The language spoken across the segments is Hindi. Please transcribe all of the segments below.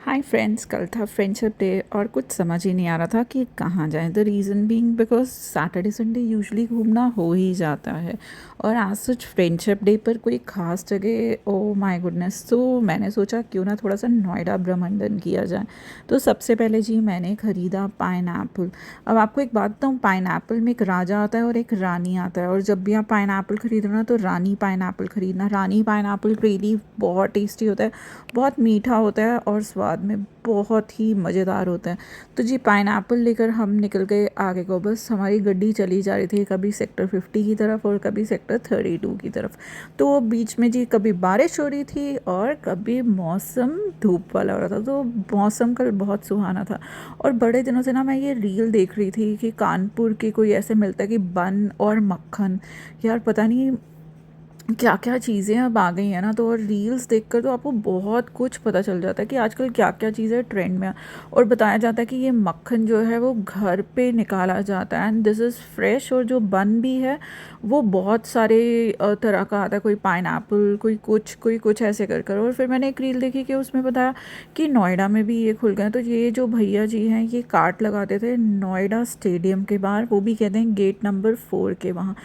हाय फ्रेंड्स, कल था फ्रेंडशिप डे और कुछ समझ ही नहीं आ रहा था कि कहाँ जाएं। The reason being because Saturday Sunday usually घूमना हो ही जाता है और आज सच फ्रेंडशिप डे पर कोई ख़ास जगह, ओ माय गुडनेस। तो मैंने सोचा क्यों ना थोड़ा सा नोएडा भ्रमंडन किया जाए। तो सबसे पहले जी मैंने ख़रीदा पाइनएप्पल। अब आपको एक बात बताऊँ, पाइनएप्पल में एक राजा आता है और एक रानी आता है, और जब भी आप पाइनएप्पल खरीदना तो रानी पाइनएप्पल खरीदना। रानी पाइनएप्पल रियली बहुत टेस्टी होता है, बहुत मीठा होता है और स्वाद में बहुत ही मज़ेदार होता है। तो जी पाइनएप्पल लेकर हम निकल गए आगे को। बस हमारी गाड़ी चली जा रही थी कभी सेक्टर 50 की तरफ और कभी सेक्टर 32 की तरफ। तो बीच में जी कभी बारिश हो रही थी और कभी मौसम धूप वाला हो रहा था। तो मौसम कल बहुत सुहाना था। और बड़े दिनों से ना मैं ये रील देख रही थी कि कानपुर के कोई ऐसे मिलता है कि बन और मक्खन। यार पता नहीं क्या क्या चीज़ें अब आ गई हैं ना। तो और रील्स देखकर तो आपको बहुत कुछ पता चल जाता है कि आजकल क्या क्या चीज़ें ट्रेंड में है। और बताया जाता है कि ये मक्खन जो है वो घर पे निकाला जाता है एंड दिस इज़ फ्रेश। और जो बन भी है वो बहुत सारे तरह का आता है, कोई पाइनएप्पल, कोई कुछ ऐसे कर कर। और फिर मैंने एक रील देखी कि उसमें बताया कि नोएडा में भी ये खुल गए हैं। तो ये जो भैया जी हैं ये कार्ट लगाते थे नोएडा स्टेडियम के बाहर, वो भी कहते हैं गेट नंबर 4 के वहाँ।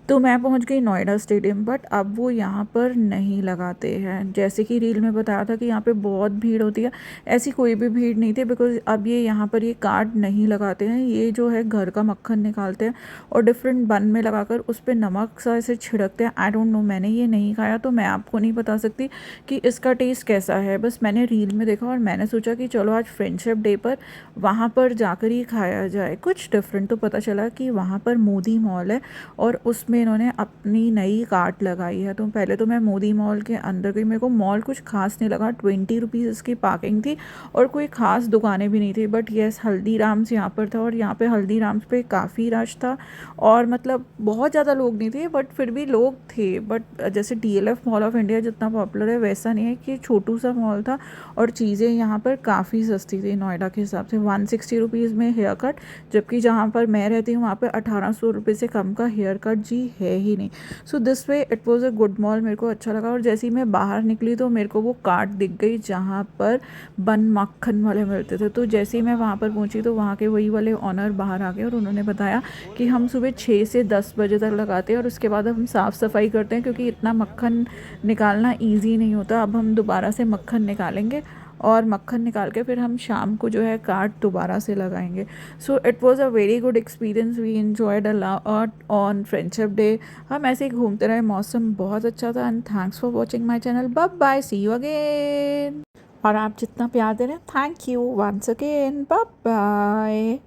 तो मैं पहुंच गई नोएडा स्टेडियम, बट अब वो यहाँ पर नहीं लगाते हैं। जैसे कि रील में बताया था कि यहाँ पे बहुत भीड़ होती है, ऐसी कोई भी भीड़ नहीं थी बिकॉज अब ये यहाँ पर ये कार्ड नहीं लगाते हैं। ये जो है घर का मक्खन निकालते हैं और डिफरेंट बन में लगाकर उस पर नमक सा ऐसे छिड़कते हैं। आई डोंट नो, मैंने ये नहीं खाया तो मैं आपको नहीं बता सकती कि इसका टेस्ट कैसा है। बस मैंने रील में देखा और मैंने सोचा कि चलो आज फ्रेंडशिप डे पर वहाँ पर जाकर ही खाया जाए कुछ डिफरेंट। तो पता चला कि वहाँ पर मोदी मॉल है और उसमें इन्होंने अपनी नई कार्ट लगाई है। तो पहले तो मैं मोदी मॉल के अंदर गई, मेरे को मॉल कुछ खास नहीं लगा। 20 रुपीज़ इसकी पार्किंग थी और कोई ख़ास दुकानें भी नहीं थी। बट येस, हल्दीराम्स यहाँ पर था और यहाँ पे हल्दीराम्स पे काफ़ी रश था। और मतलब बहुत ज़्यादा लोग नहीं थे बट फिर भी लोग थे। बट जैसे DLF मॉल ऑफ इंडिया जितना पॉपुलर है वैसा नहीं है, कि छोटू सा मॉल था और चीज़ें यहाँ पर काफ़ी सस्ती थी नोएडा के हिसाब से। 160 रुपीज़ में हेयर कट, जबकि जहाँ पर मैं रहती हूँ वहाँ पर 1800 रुपये से कम का हेयर कट जी है ही नहीं। So this way it was a good mall, मेरे को अच्छा लगा। और जैसे ही मैं बाहर निकली तो मेरे को वो कार्ट दिख गई जहाँ पर बन मक्खन वाले मिलते थे। तो जैसे ही मैं वहाँ पर पहुँची तो वहाँ के वही वाले ऑनर बाहर आ गए और उन्होंने बताया कि हम सुबह 6 से 10 बजे तक लगाते हैं और उसके बाद हम साफ़ सफाई करते हैं, क्योंकि इतना मक्खन निकालना ईजी नहीं होता। अब हम दोबारा से मक्खन निकालेंगे और मक्खन निकाल के फिर हम शाम को जो है कार्ड दोबारा से लगाएंगे। So it was a very good experience, we enjoyed a lot on friendship day. हम ऐसे ही घूमते रहे, मौसम बहुत अच्छा था। And thanks for watching my channel. Bye bye, see you again. और आप जितना प्यार दे रहे हैं, thank you once again. Bye bye.